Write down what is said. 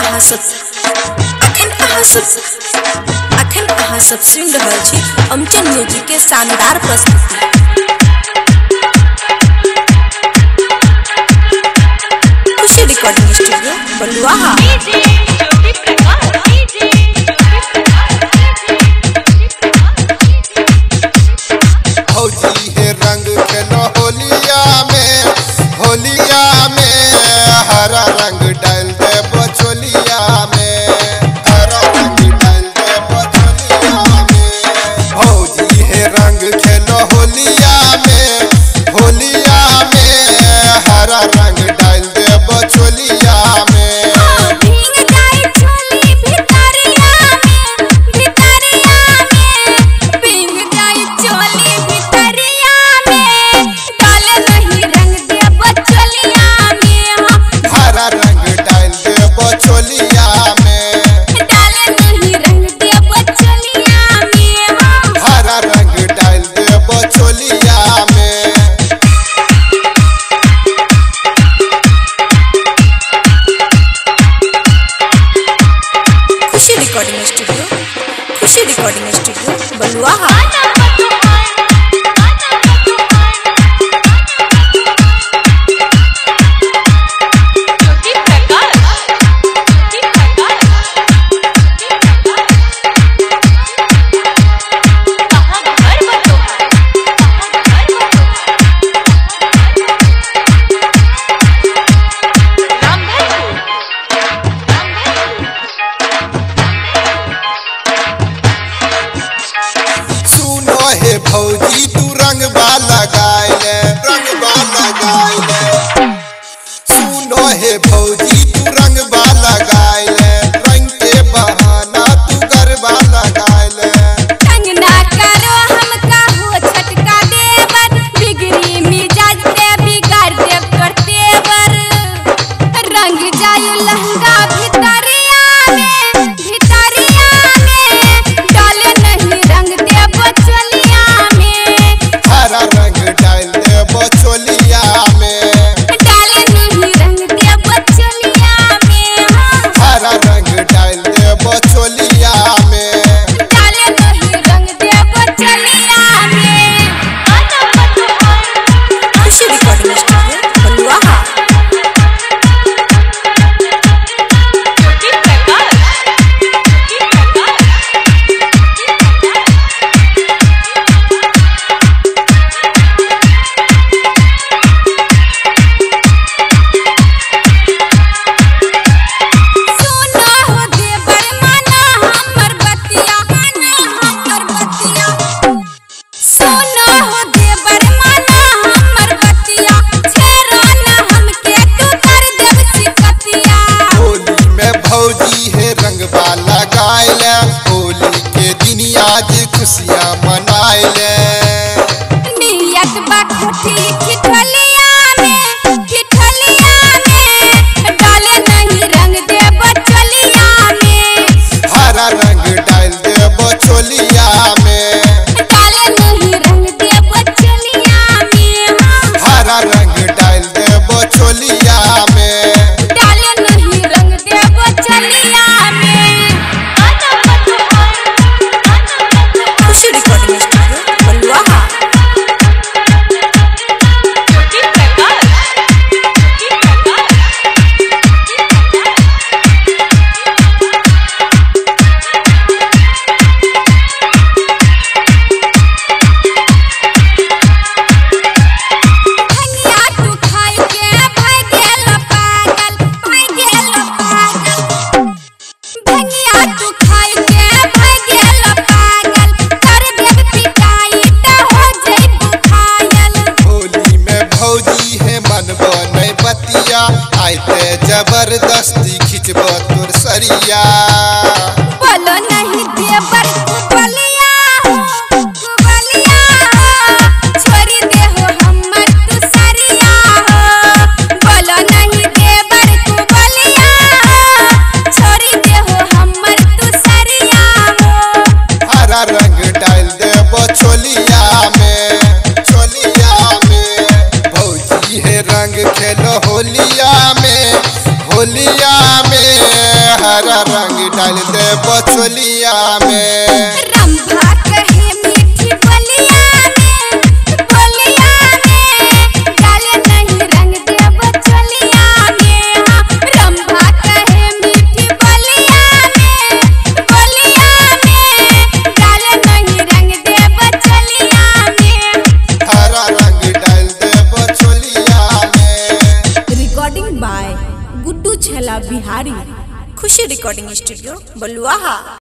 अहाँ सब सुन रहल छी अमचन म्यूजिक के शानदार प्रस्तुति। खुशी रिकॉर्डिंग स्टूडियो बलुआहा। भौजी है रंग खेलो होलिया में हरा रंग डाल दे बचोलिया में, हरा रंग डाल दे बचोलिया में। भौजी है रंग खेलो होलिया में हरा रंग डाल दे बचोलिया में। खुशी रिकॉर्डिंग स्टूडियो बलुआहा। भौजी तू रंगबा लगाइले सुनो हे भौजी तू रंगबा लगाइले, रंग के बहाना तू गरबा लगाइले। तंग ना करो हमका हो छटका देवर, बिगड़ी मिजाज से बिगाड़ देव करते बर। रंग जाय लहंगा भितरिया में डाले नहीं रंग देव चलिया में। हरा रंग डाल दे बचोलिया में, डाले नहीं रंग देव चलिया में। हरा रंग डाल दे बचोलिया में, डाले नहीं रंग देव चलिया में। खुशी रिकॉर्डिंग स्टूडियो बलुआहा। होली के दिन आज खुशियाँ मनाइले। नियत बा खुटी ठिठलिया में डाले नहीं रंग दे बचलिया में। हरा रंग डाल दे बचोलिया में, डाले नहीं रंग दे बचलिया में। हरा रंग डाल दे बचोलिया में, डाले नहीं रंग दे बचलिया में। खुशी रिकॉर्डिंग स्टूडियो बलुआहा। आइते जबरदस्ती खिंचबो तोर सरिया। बोलो नहीं देवर कुबलिया छोड़ी दे हो हमर तू सरिया हो। बोलो नहीं देवर कुबलिया छोड़ी दे हो हमर तू सरिया हो। हरा रंग डाल दे बचोलिया में, भौजी है रंग खेलो होलिया में रंग डाल दे बचोलिया में। रंभा कहे मीठी बोलिया में, बोलिया में डाले नहीं रंग दे बचोलिया में। हाँ, रंभा कहे मीठी बोलिया में, बोलिया में डाले नहीं रंग दे बचोलिया में। हरा रंग डाल दे बचोलिया में। रिकॉर्डिंग बाय गुड्डू छला बिहारी, खुशी रिकॉर्डिंग स्टूडियो बलुआहा।